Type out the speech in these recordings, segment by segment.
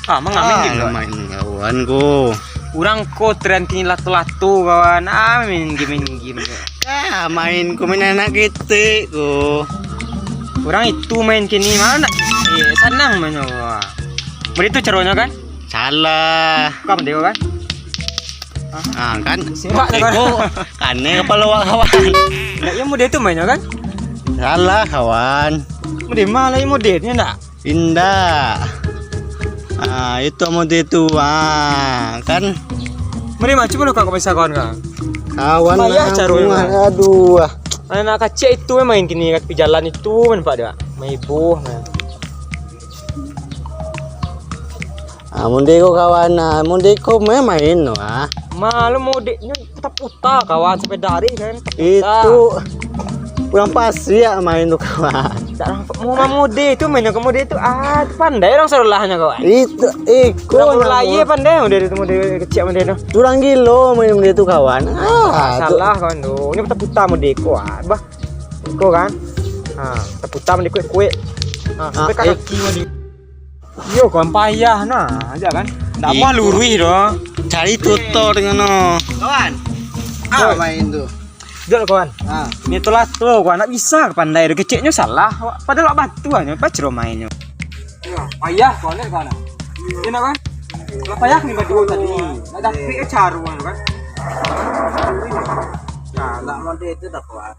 Mengamen game main kawan ku. Urang ko tren kini latu-latu kawan. Main game. Main ku main anak kita ku. Urang itu main kini mana? Senang main wah. Begitu caranya kan? Salah. Kamu dego kan? Kan. Simak kan? Kane kepala kawan. Nah, yang mode itu mainnya kan? Salah kawan. Mode malah yang modenya enggak? Indah. Itu mode itu kan. Mode macam lu kau bisa kawan kan? Kawan Payah caranya. Aduh. Anak kecil itu main kini kat jalan itu manfaat dia. Main ibu. Munde ko kawan, munde ko main no Malu modenya putar kawan sampai dari kan. Itu kurang pasti ya main tuh kawan. Mau mode itu main ke mode itu pandai orang serulahnya kawan. Itu kurang lagi pandai mode itu mode kecil mode itu. Kurang gilo main mode itu kawan. Salah kawan tuh. Ini putar mode ko bah. Ko kan. Putar mode kue. Sampai kaki mode. Yo kawan payah aja kan. Ndak mau lurui doh. Cari tutor dengan no. Kawan. Main tuh. Jol kawan. Ini tulah tuh kawan nak bisa pandai kecilnya salah. Padahal batu aja pas cero mainnya. Payah kawan kawan. Ini kan. Payah nih batu tadi. Nak dapat caru kan. Nah, nak mode itu dah kawan.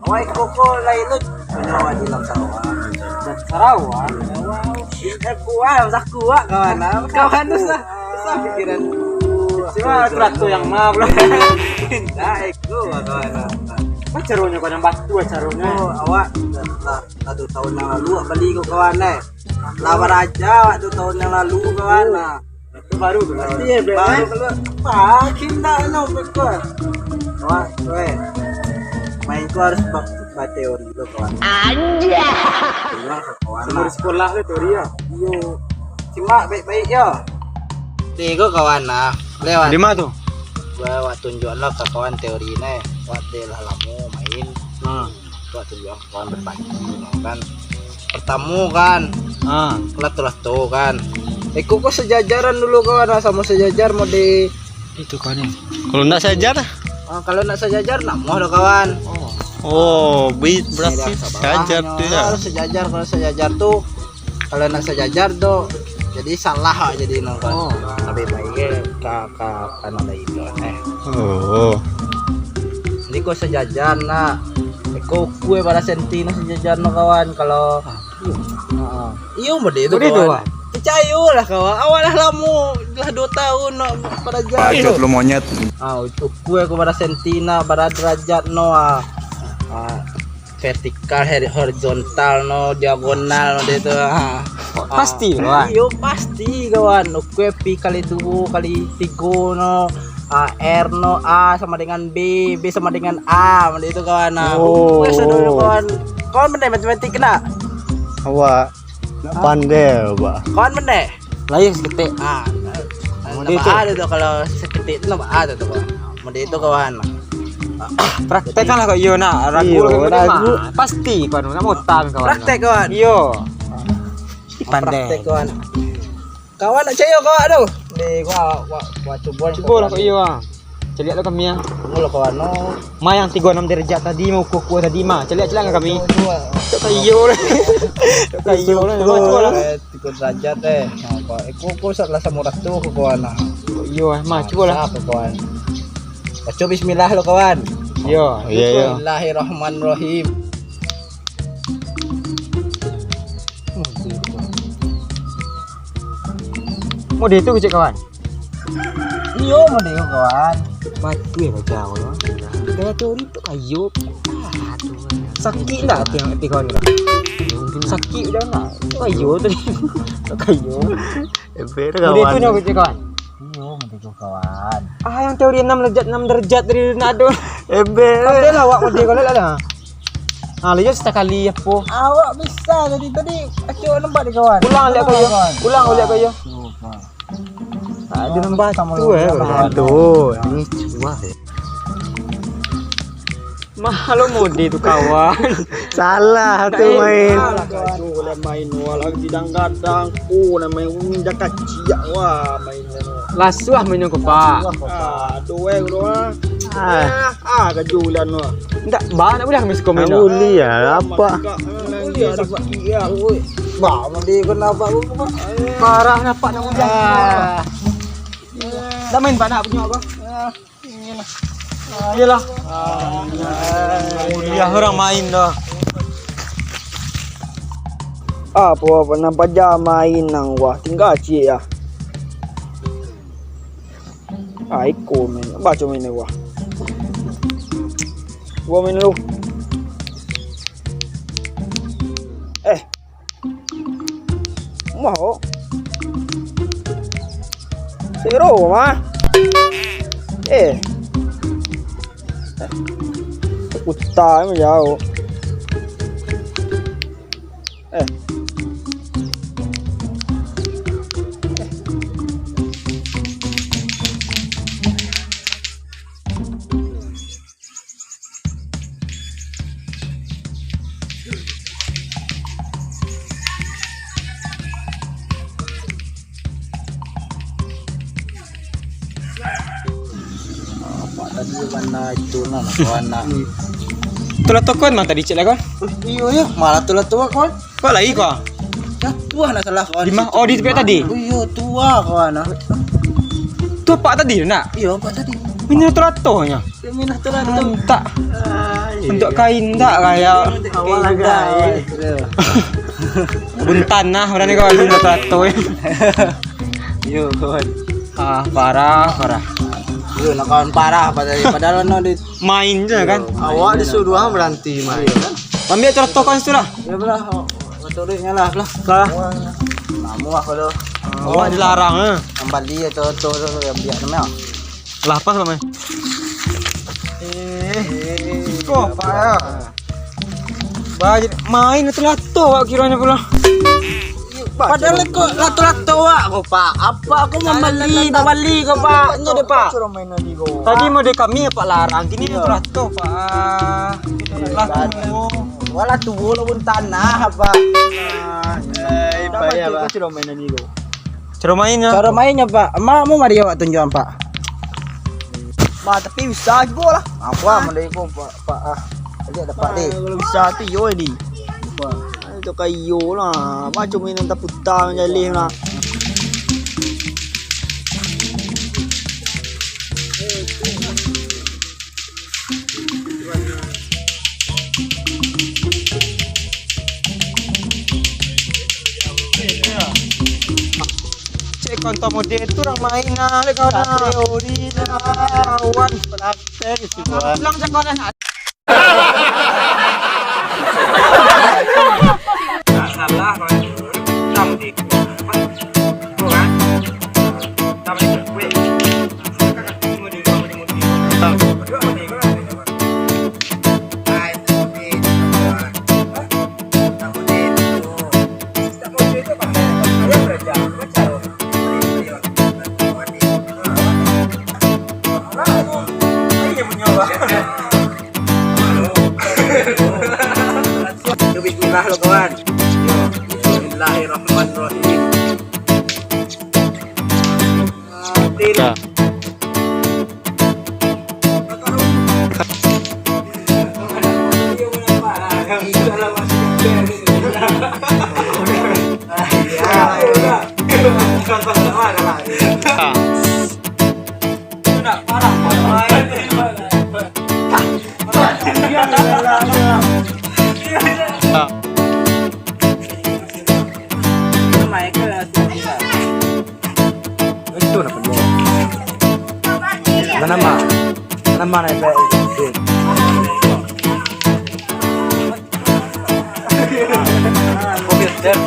Awai koko lain lu Penyawa di dalam sawah. Sarawak. Kuat, kuat kawan. Kawan tuh sah pikiran. Cuma ratu yang mah belum. Nah, itu kawan. Apa carunya kawan yang batu carunya? Awak satu tahun yang lalu beli ke kawan Lawar aja waktu tahun yang lalu kawan. Itu baru tuh. Iya, baru keluar. Makin dah nombor kawan. Wah, main ku harus baca teori dulu kawan. Anjay. Kawan. Di sekolah ke teori ya. Yo. Simak baik-baik ya. Tiga kawan lewat. Di mana tuh? Gua tunjukan lah ke kawan teori ini. Waktu lah lamu main. Gua tunjuk kawan berbagi kan. Pertama kan. Kelas tuh kan. Kok sejajaran dulu kawan sama sejajar mode itu kawan. Kalau enggak sejajar? Kalau enggak sejajar nak mau kawan. Berarti sejajar tuh ya. Harus sejajar, kalau sejajar tuh kalau enggak sejajar tuh jadi salah jadi nonton. Lebih baik ke kanal itu Jadi kok sejajar nak. Kue pada sentino sejajar no kawan kalau iya mode itu kawan. Percaya lah kawan, awalah lamu lah 2 tahun no, pada jatuh. Bacot lu monyet. Kue aku pada sentina, pada derajat no, vertikal, horizontal no, diagonal no itu. Pasti kawan. Iya pasti kawan. Kue pi kali 2 kali 3 no. R no A sama dengan B, B sama dengan A, itu kawan. Kue sedulu kawan. Kawan pandai matematik kena? Awak pandai, Pak. Kawan pandai? Lain seketik. Mode itu ada tuh kalau seketik itu ada tuh kawan. Mode itu kawan. Praktek lah kok iyo nak ragu. Pasti kawan nak mutan kawan. Praktek kawan. Iyo. Pandai. Praktek kawan. Kawan nak cayo kawan aduh. Ni gua coba lah kok iyo. Celiak lah kami ya. Mula kawan no. Ma yang 36 derajat tadi mau kuku tadi ma. Celiak kami. Cok kayo lah. Cok kayo lah. Coba lah. 3 derajat Apa? Kuku salah sama tuh kawan. Iyo ma coba lah. Apa kawan? Baca bismillah lo kawan. Iyo. Bismillahirrahmanirrahim. Mode itu kecil kawan. Iyo mode itu kawan. Batu ya baca kawan. Kayak teori itu kayu. Sakit enggak hati kawan enggak? Mungkin sakit udah enggak. Kayu tadi. Kayu. Mode itu nak kecil kawan. Iyo mode itu kawan. Yang teori 6 derajat dari Ronaldo. Pandai lah awak mode kalau lah. Lihat sekali apa? Awak bisa tadi aku nampak di kawan. Ulang lihat kayu. Ulang lihat kayu. Ada nampak tu Aduh, ini coba. Mahalo mode itu kawan. Salah tuh main. Boleh main walau didang-gadang. Oh, namanya minjak kacik wah main. Lasuah mainnya ke Pak. Doeng doang. Kejulan wah. Enggak, banyak boleh kami komen. Uli ya apa? Iya, iya, woi. Bah, mandi kenapa lu, Pak? Parah nampak nak udah. Dah main banyak punya apa? Iyalah. Kuliah orang main dah. Apa nampak jam main nang wah tinggal cie ya. Iko main, baca main wah. Gua main lu. Mau. Zero mah. Utah mà jauh. Tadi mana itu nah kawan nak. Tulah tokon mah tadi cek lah kawan. Iyo ya, malah tulah tua kawan. Kok lagi kau? Ya tua nak salah kawan. Di mana? Oh di tempat tadi. Iyo tua kawan. Tu Pak tadi nak. Iyo Pak tadi. Minyak teratohnya. Minah tulah tu. Tak. Untuk kain tak kayak Awal agak. buntan nah berani kawan minyak terato. Iyo kawan. Parah. Iyo nak kawan parah padahal no di Main je kan. Awak disuruh berhenti main kan? Ambil terato kan itu lah. Ya belah. Betulnya lah belah. Lah. Kamu lah kalau Awak dilarang eh. ambil dia tu yang biar namanya. Lah apa sama? Kok Pak? Baik main terato awak kiranya pula. Padahal kok lato-lato kok Pak. Apa aku membeli kau Pak? Nya deh Pak. Tadi mau de kami Pak larang, kini terato Pak. Lato. Wala tuwo lo pun tanah apa. Bayar Pak. Cara mainnya. Cara mainnya Pak. Mau mari awak tunjukan Pak. Tapi bisa juga lah. Apa mending ko Pak. Jadi dapat deh. Kalau bisa tu yo ni. Itu kayu lah. Macam ini tak putar jadi lah. Cek kontak model itu orang main ngale kau dah. Teori kawan praktek itu kawan. Pulang cek kau dah. Salah kawan. Tahu dik. Bukan. Tahu dik. Weh. Bismillah lo kawan. Bismillahirrahmanirrahim. Itu nak benda. Nama nak baik. Komputer.